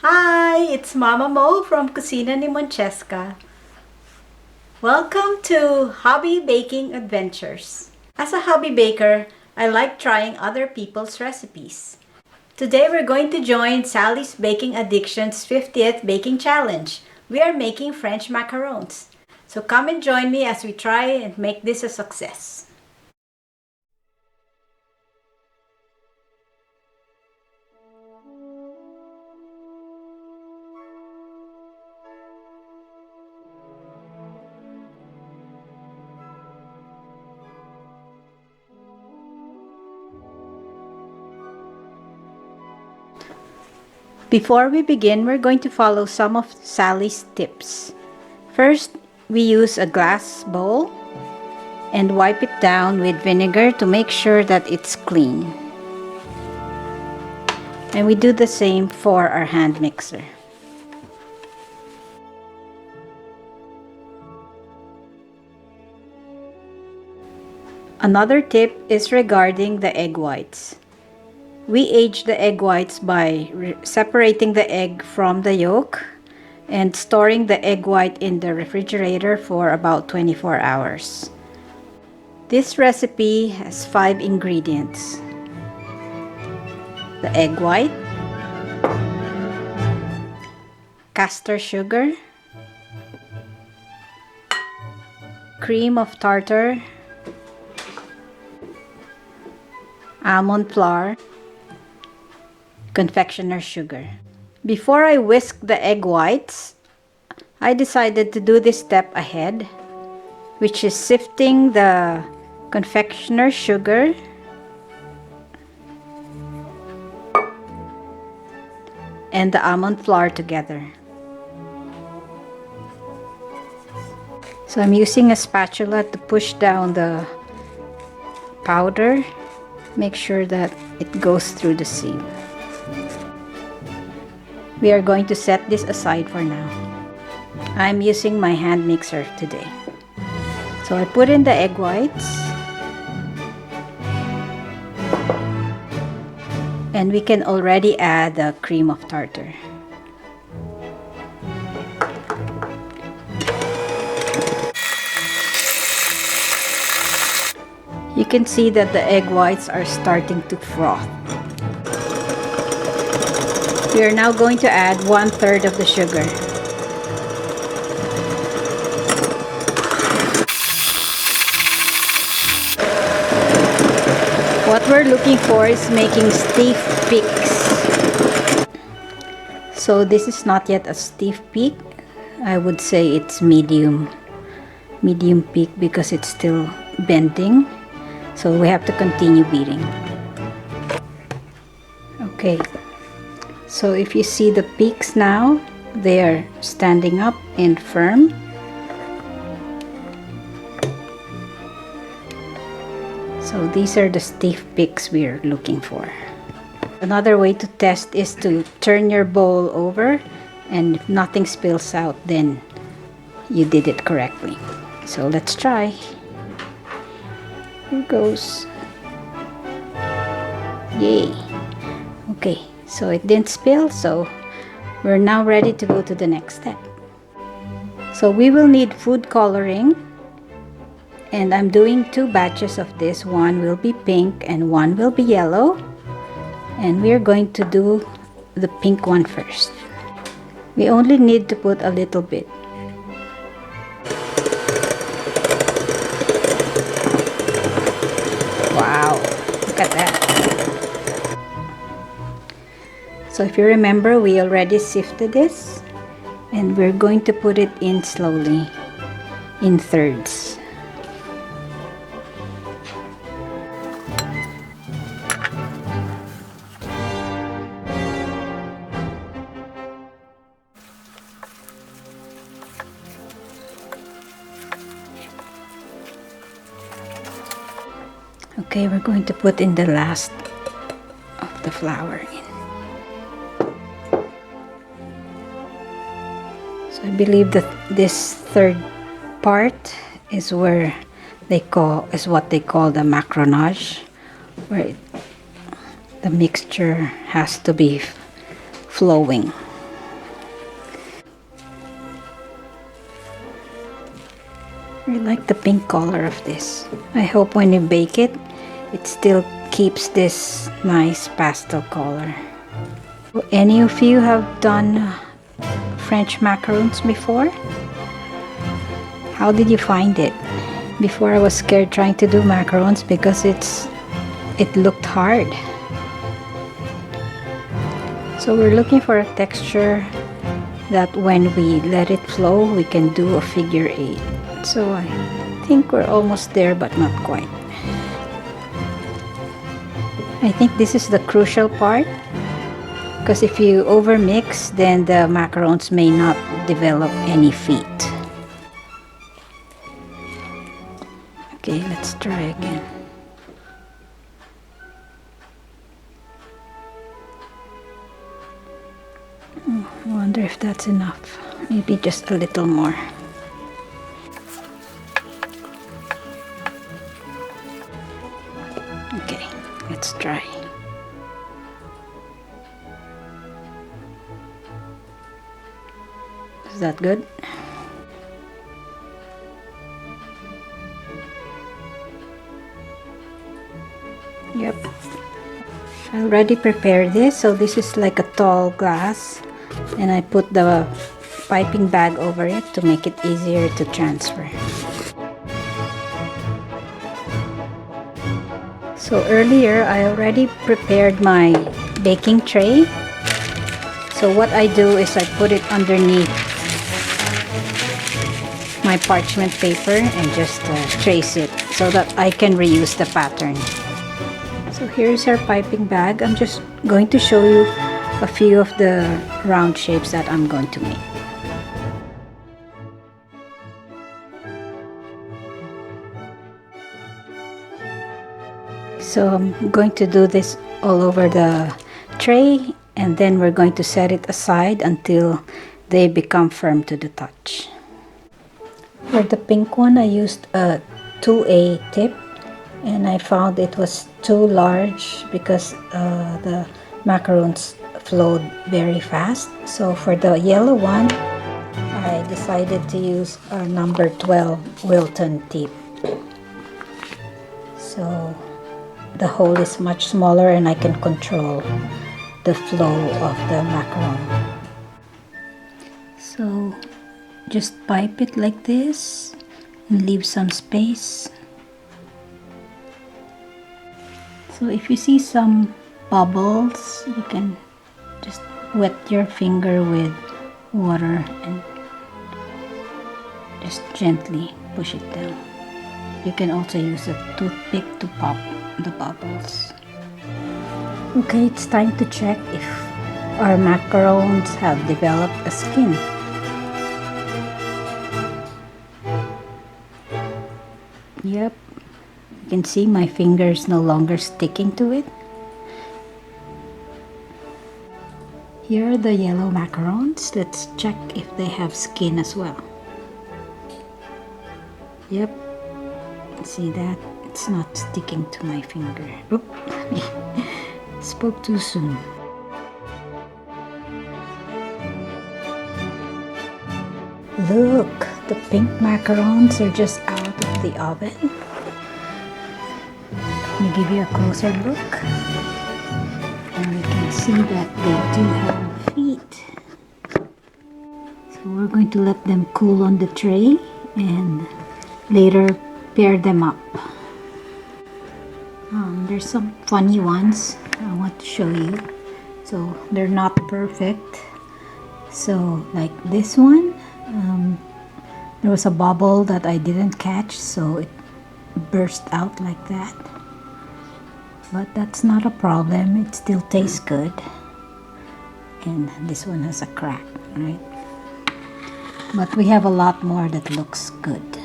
Hi, it's Mama Mo from Kusina ni MonCesCa. Welcome to Hobby Baking Adventures. As a hobby baker, I like trying other people's recipes. Today we're going to join Sally's Baking Addiction's 50th Baking Challenge. We are making French macarons. So come and join me as we try and make this a success. Before we begin, we're going to follow some of Sally's tips. First, we use a glass bowl and wipe it down with vinegar to make sure that it's clean. And we do the same for our hand mixer. Another tip is regarding the egg whites. We age the egg whites by separating the egg from the yolk and storing the egg white in the refrigerator for about 24 hours. This recipe has 5 ingredients: the egg white, castor sugar, cream of tartar, almond flour, confectioner sugar. Before I whisk the egg whites, I decided to do this step ahead, which is sifting the confectioner sugar and the almond flour together. So I'm using a spatula to push down the powder, make sure that it goes through the sieve. We are going to set this aside for now. I'm using my hand mixer today. So I put in the egg whites. And we can already add the cream of tartar. You can see that the egg whites are starting to froth. We are now going to add 1/3 of the sugar. What we're looking for is making stiff peaks. So this is not yet a stiff peak. I would say it's medium peak because it's still bending. So we have to continue beating. Okay. So if you see the peaks now, they are standing up and firm. So these are the stiff peaks we're looking for. Another way to test is to turn your bowl over, and if nothing spills out, then you did it correctly. So let's try. Here goes. Yay! Okay. So it didn't spill, so we're now ready to go to the next step. So we will need food coloring, and I'm doing 2 batches of this. One will be pink and one will be yellow, and we're going to do the pink one first. We only need to put a little bit. Wow, look at that. So if you remember, we already sifted this, and we're going to put it in slowly in thirds. Okay, we're going to put in the last of the flour in. I believe that this third part is what they call the macaronage, where the mixture has to be flowing. I like the pink color of this. I hope when you bake it, it still keeps this nice pastel color. Any of you have done French macarons before? How did you find it? Before I was scared trying to do macarons because it looked hard. So we're looking for a texture that when we let it flow, we can do a figure 8. So I think we're almost there, but not quite. I think this is the crucial part, because if you overmix, then the macarons may not develop any feet. Okay, let's try again. I wonder if that's enough. Maybe just a little more. Okay, let's try. Is that good? Yep. I already prepared this, so this is like a tall glass, and I put the piping bag over it to make it easier to transfer. So earlier I already prepared my baking tray. So what I do is I put it underneath my parchment paper and just trace it so that I can reuse the pattern. So here's our piping bag. I'm just going to show you a few of the round shapes that I'm going to make. So I'm going to do this all over the tray, and then we're going to set it aside until they become firm to the touch. For the pink one, I used a 2A tip, and I found it was too large because the macarons flowed very fast. So for the yellow one, I decided to use a number 12 Wilton tip. So the hole is much smaller and I can control the flow of the macaron. So just pipe it like this and leave some space. So if you see some bubbles, you can just wet your finger with water and just gently push it down. You can also use a toothpick to pop the bubbles. Okay, it's time to check if our macarons have developed a skin. Yep, you can see my fingers no longer sticking to it. Here are the yellow macarons. Let's check if they have skin as well. Yep, see that? It's not sticking to my finger. Oop, spoke too soon. Look, the pink macarons are just out of the oven. Let me give you a closer look. And you can see that they do have feet. So we're going to let them cool on the tray and later pair them up. There's some funny ones I want to show you. So they're not perfect. So like this one, there was a bubble that I didn't catch, so it burst out like that. But that's not a problem, it still tastes good. And this one has a crack, right? But we have a lot more that looks good.